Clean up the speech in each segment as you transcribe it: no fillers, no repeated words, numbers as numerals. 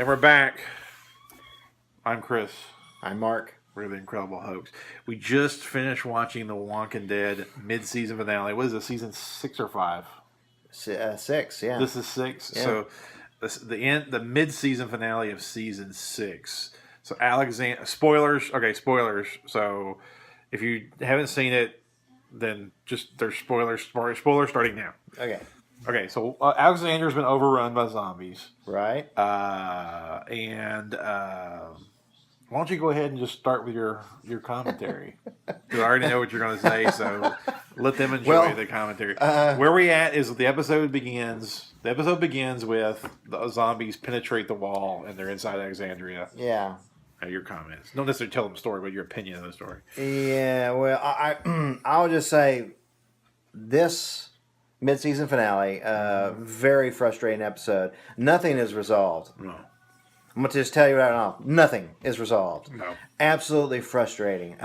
And we're back. I'm Chris. I'm Mark. We're the Incredible Hoax. We just finished watching the Walking Dead mid-season finale. What is it, season 6 or 5? 6, yeah. This is 6. Yeah. So the mid-season finale of season 6. So Alexander, spoilers. Okay, spoilers. So if you haven't seen it, then just there's spoilers. Spoilers starting now. Okay, so Alexander's been overrun by zombies. Right. Why don't you go ahead and just start with your commentary? Because I already know what you're going to say, so let them enjoy the commentary. Where we at is the episode begins. The episode begins with the zombies penetrate the wall and they're inside Alexandria. Yeah. Your comments. Don't necessarily tell them the story, but your opinion of the story. Yeah, well, I'll just say this mid-season finale, very frustrating episode. Nothing is resolved. No. I'm going to just tell you right now, nothing is resolved. No. Absolutely frustrating.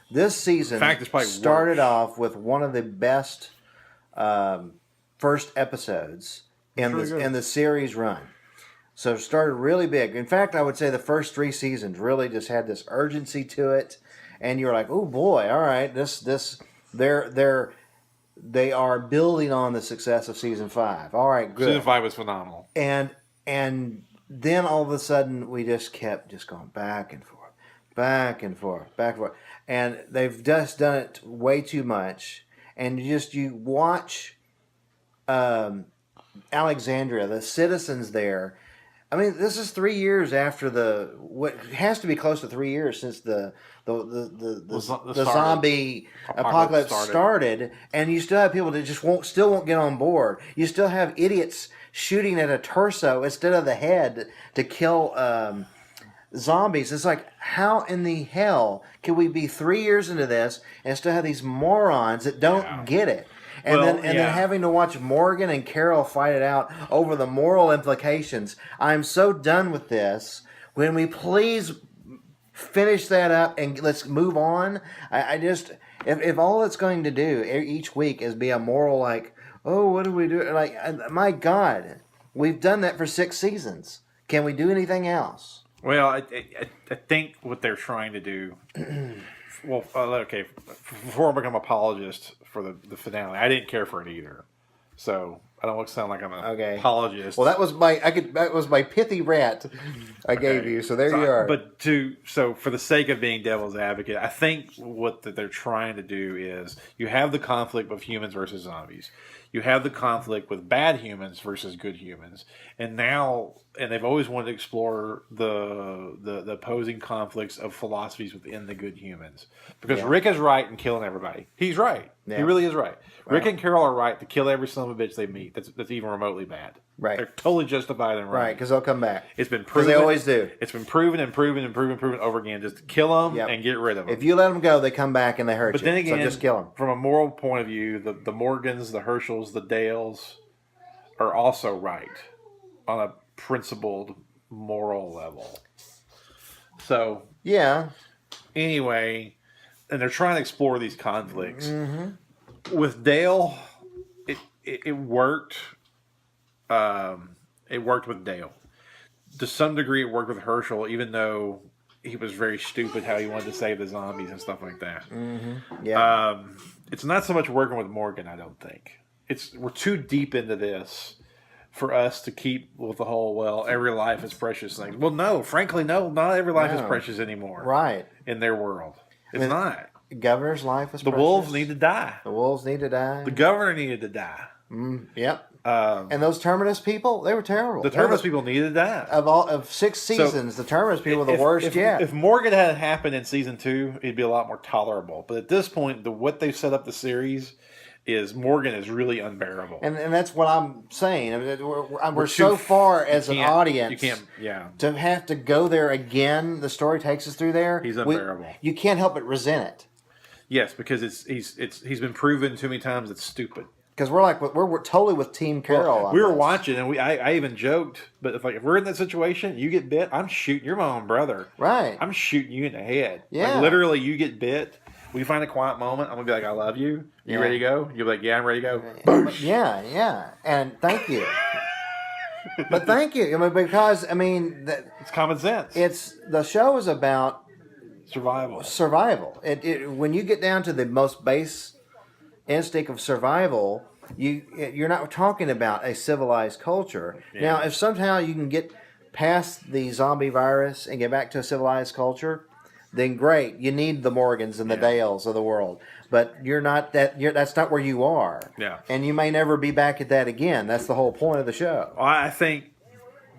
This season In fact, it's probably started worse. off with one of the best first episodes in the series run. So it started really big. In fact, I would say the first 3 seasons really just had this urgency to it, and you're like, oh boy, all right, they are building on the success of season 5. All right, good. Season 5 was phenomenal. And then all of a sudden we just kept going back and forth, back and forth, back and forth. And they've just done it way too much. And you watch Alexandria, the citizens there. I mean, this is 3 years after what has to be close to 3 years since the zombie apocalypse started, and you still have people that just still won't get on board. You still have idiots shooting at a torso instead of the head to kill zombies. It's like, how in the hell can we be 3 years into this and still have these morons that don't get it? And then having to watch Morgan and Carol fight it out over the moral implications. I'm so done with this. When we please finish that up and let's move on. I just, if all it's going to do each week is be a moral like, oh, what do we do? Like, my God, we've done that for 6 seasons. Can we do anything else? Well, I think what they're trying to do. Well, okay. Before I become apologist for the finale, I didn't care for it either. So I don't sound like I'm an apologist. Well, that was my pithy rant I gave you. So you are. But for the sake of being devil's advocate, I think what they're trying to do is you have the conflict of humans versus zombies. You have the conflict with bad humans versus good humans, and they've always wanted to explore the opposing conflicts of philosophies within the good humans. Because Rick is right in killing everybody. He's right. Yeah. He really is right. Rick and Carol are right to kill every son of a bitch they meet. That's even remotely bad. Right. They're totally justified and right. Right, because they'll come back. It's been proven. They always do. It's been proven over again. Just kill them and get rid of them. If you let them go, they come back and they hurt you. But then again, so just kill them. From a moral point of view, the Morgans, the Herschels, the Dales are also right on a principled moral level. So anyway, and they're trying to explore these conflicts. Mm-hmm. With Dale, it worked. It worked with Dale. To some degree, it worked with Herschel, even though he was very stupid how he wanted to save the zombies and stuff like that. Mm-hmm. Yeah. It's not so much working with Morgan, I don't think. We're too deep into this for us to keep with the whole, every life is precious thing. Well, no, frankly, no, not every life is precious anymore. Right. In their world. It's not. The governor's life was precious. The wolves need to die. The wolves need to die. The governor needed to die. Yep. And those Terminus people, they were terrible. The Terminus people needed to die. Of 6 seasons, the Terminus people were the worst yet. If Morgan had happened in season 2, it'd be a lot more tolerable. But at this point, what they've set up the series is Morgan is really unbearable. And that's what I'm saying. I mean, we're so far as an audience to have to go there again. The story takes us through there. He's unbearable. You can't help but resent it. Yes, because he's been proven too many times it's stupid. Because we're totally with Team Carol. We were watching, and I even joked. But if we're in that situation, you get bit, I'm shooting your own brother. Right. I'm shooting you in the head. Yeah. Like, literally, you get bit. We find a quiet moment. I'm gonna be like, I love you. You ready to go? You'll be like, yeah, I'm ready to go. Yeah. And thank you. But thank you. I mean, because It's common sense. it's the show is about Survival. survival. When you get down to the most base instinct of survival, you're not talking about a civilized culture. Yeah. Now, if somehow you can get past the zombie virus and get back to a civilized culture, then great. You need the Morgans and the Dales of the world, but you're not that. That's not where you are. Yeah. And you may never be back at that again. That's the whole point of the show. I think,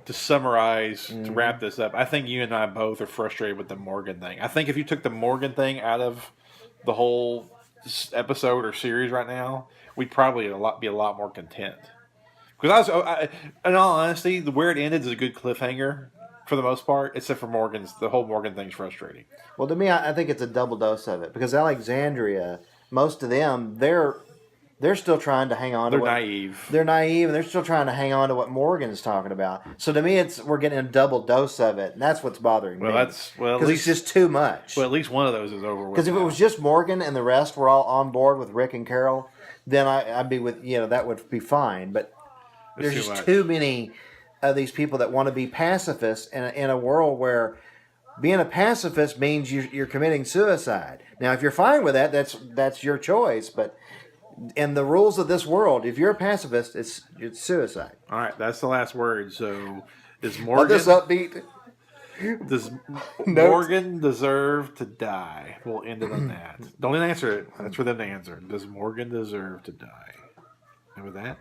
to summarize, to wrap this up, I think you and I both are frustrated with the Morgan thing. I think if you took the Morgan thing out of the whole episode or series right now, we'd probably be a lot more content. Because in all honesty, where it ended is a good cliffhanger for the most part, except for the whole Morgan thing's frustrating. Well, to me, I think it's a double dose of it because Alexandria, most of them, they're still trying to hang on. They're naive. They're naive, and they're still trying to hang on to what Morgan's talking about. So to me, we're getting a double dose of it, and that's what's bothering me. Because it's just too much. Well, at least one of those is over with. Because if it was just Morgan and the rest were all on board with Rick and Carol, then I'd be with that would be fine. But there's just too many of these people that want to be pacifists in a world where being a pacifist means you're committing suicide. Now, if you're fine with that, that's your choice, but in the rules of this world, if you're a pacifist, it's suicide. All right, that's the last word. So, is Morgan this upbeat? Does Morgan deserve to die? We'll end it on that. Don't even answer it. That's for them to answer. Does Morgan deserve to die? And with that.